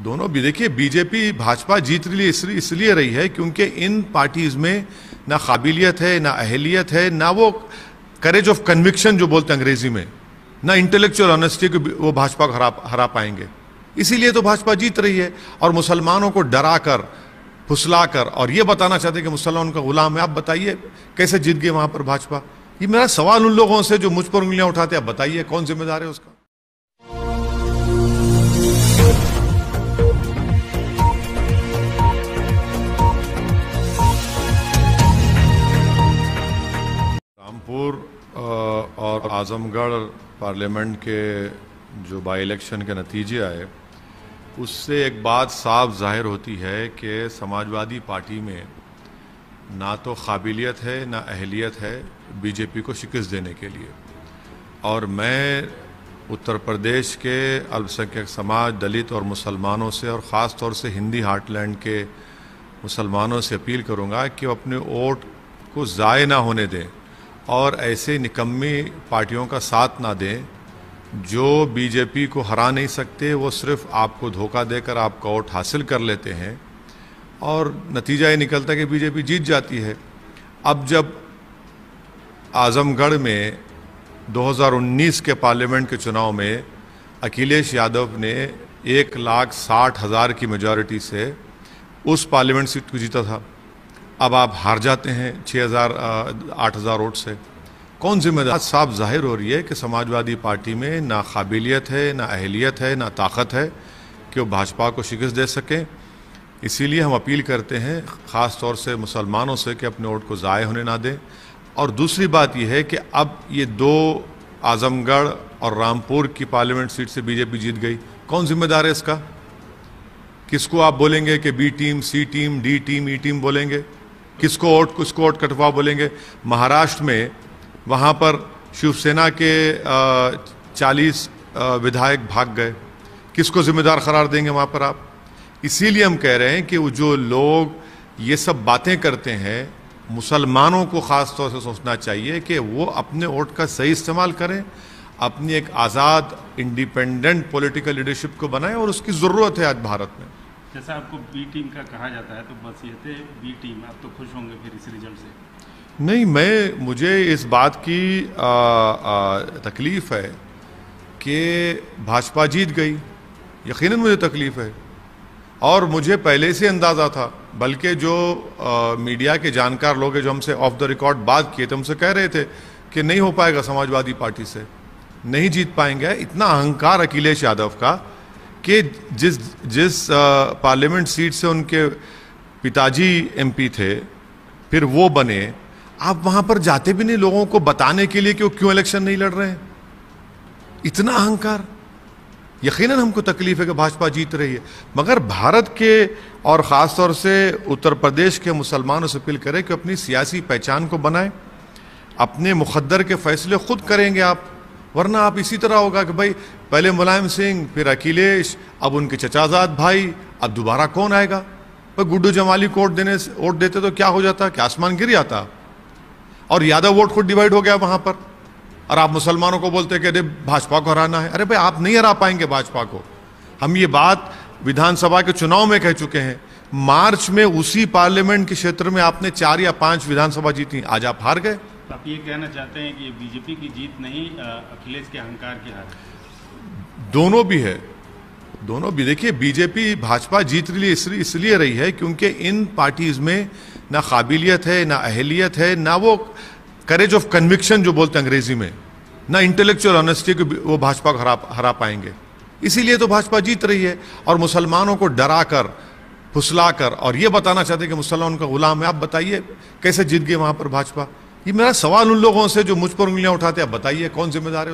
दोनों भी देखिए, बीजेपी भाजपा जीत रही इसलिए रही है क्योंकि इन पार्टीज में ना काबिलियत है, ना अहलियत है, ना वो करेज ऑफ कन्विक्शन जो बोलते हैं अंग्रेजी में, ना इंटेलेक्चुअल ऑनेस्टी को वो भाजपा को हरा पाएंगे। इसीलिए तो भाजपा जीत रही है। और मुसलमानों को डरा कर, फुसला कर और ये बताना चाहते हैं कि मुसलमान उनका गुलाम है। आप बताइए कैसे जीत गए वहां पर भाजपा? ये मेरा सवाल उन लोगों से जो मुझ पर उंगलियां उठाते हैं, आप बताइए कौन जिम्मेदार है उसका? रामपुर और आजमगढ़ पार्लियामेंट के जो बाई इलेक्शन के नतीजे आए, उससे एक बात साफ जाहिर होती है कि समाजवादी पार्टी में ना तो काबिलियत है, ना अहलियत है बीजेपी को शिकस्त देने के लिए। और मैं उत्तर प्रदेश के अल्पसंख्यक समाज, दलित और मुसलमानों से, और ख़ास तौर से हिंदी हार्टलैंड के मुसलमानों से अपील करूंगा कि वो अपने वोट को ज़ाय ना होने दें और ऐसे निकम्मी पार्टियों का साथ ना दें जो बीजेपी को हरा नहीं सकते। वो सिर्फ आपको धोखा देकर आपका वोट हासिल कर लेते हैं और नतीजा ये निकलता है कि बीजेपी जीत जाती है। अब जब आजमगढ़ में 2019 के पार्लियामेंट के चुनाव में अखिलेश यादव ने 1,60,000 की मेजॉरिटी से उस पार्लियामेंट सीट को जीता था, अब आप हार जाते हैं 8,000 वोट से। कौन जिम्मेदार? साफ जाहिर हो रही है कि समाजवादी पार्टी में ना काबिलियत है, ना अहलियत है, ना ताकत है कि वो भाजपा को शिकस्त दे सकें। इसीलिए हम अपील करते हैं ख़ास तौर से मुसलमानों से कि अपने वोट को ज़ाय होने ना दें। और दूसरी बात यह है कि अब ये 2 आजमगढ़ और रामपुर की पार्लियामेंट सीट से बीजेपी जीत गई, कौन जिम्मेदार है इसका? किसको आप बोलेंगे कि बी टीम, सी टीम, डी टीम, ई टीम बोलेंगे? किसको वोट कटवाओ बोलेंगे? महाराष्ट्र में वहाँ पर शिवसेना के 40 विधायक भाग गए, किसको जिम्मेदार करार देंगे वहाँ पर आप? इसीलिए हम कह रहे हैं कि वो जो लोग ये सब बातें करते हैं, मुसलमानों को ख़ास तौर से सोचना चाहिए कि वो अपने वोट का सही इस्तेमाल करें, अपनी एक आज़ाद इंडिपेंडेंट पॉलिटिकल लीडरशिप को बनाएं, और उसकी ज़रूरत है आज भारत में। जैसा आपको बी टीम का कहा जाता है, तो बस ये थे बी टीम, आप तो खुश होंगे फिर इस रिजल्ट से? नहीं, मुझे इस बात की तकलीफ़ है कि भाजपा जीत गई, यकीनन मुझे तकलीफ़ है। और मुझे पहले से अंदाज़ा था, बल्कि जो मीडिया के जानकार लोग हैं जो हमसे ऑफ द रिकॉर्ड बात किए थे, हमसे कह रहे थे कि नहीं हो पाएगा, समाजवादी पार्टी से नहीं जीत पाएंगे। इतना अहंकार अखिलेश यादव का कि जिस पार्लियामेंट सीट से उनके पिताजी एमपी थे, फिर वो बने, आप वहां पर जाते भी नहीं लोगों को बताने के लिए कि वो क्यों इलेक्शन नहीं लड़ रहे हैं। इतना अहंकार। यकीनन हमको तकलीफ है कि भाजपा जीत रही है, मगर भारत के और ख़ास तौर से उत्तर प्रदेश के मुसलमानों से अपील करें कि अपनी सियासी पहचान को बनाएं, अपने मुक़द्दर के फैसले खुद करेंगे आप। वरना आप इसी तरह होगा कि भाई पहले मुलायम सिंह, फिर अखिलेश, अब उनके चचाजाद भाई, अब दोबारा कौन आएगा? पर गुड्डू जमाली को वोट देते तो क्या हो जाता? क्या आसमान गिर जाता? और यादव वोट खुद डिवाइड हो गया वहां पर, और आप मुसलमानों को बोलते हैं कि अरे भाजपा को हराना है। अरे भाई, आप नहीं हरा पाएंगे भाजपा को। हम ये बात विधानसभा के चुनाव में कह चुके हैं। मार्च में उसी पार्लियामेंट के क्षेत्र में आपने 4 या 5 विधानसभा जीती, आज आप हार गए। आप ये कहना चाहते हैं कि बीजेपी की जीत नहीं, अखिलेश के अहंकार की हार? दोनों भी है, दोनों भी। देखिए, बीजेपी भाजपा जीत रही इसलिए रही है क्योंकि इन पार्टीज में ना काबिलियत है, ना अहलियत है, ना वो करेज ऑफ कन्विक्शन जो बोलते हैं अंग्रेजी में, ना इंटेलेक्चुअल ऑनेस्टी को वो भाजपा को हरा पाएंगे। इसीलिए तो भाजपा जीत रही है। और मुसलमानों को डरा कर, फुसला कर और ये बताना चाहते हैं कि मुसलमान उनका गुलाम है। आप बताइए कैसे जीत गए वहां पर भाजपा? ये मेरा सवाल उन लोगों से जो मुझ पर उंगलियां उठाते हैं, आप बताइए कौन जिम्मेदार है?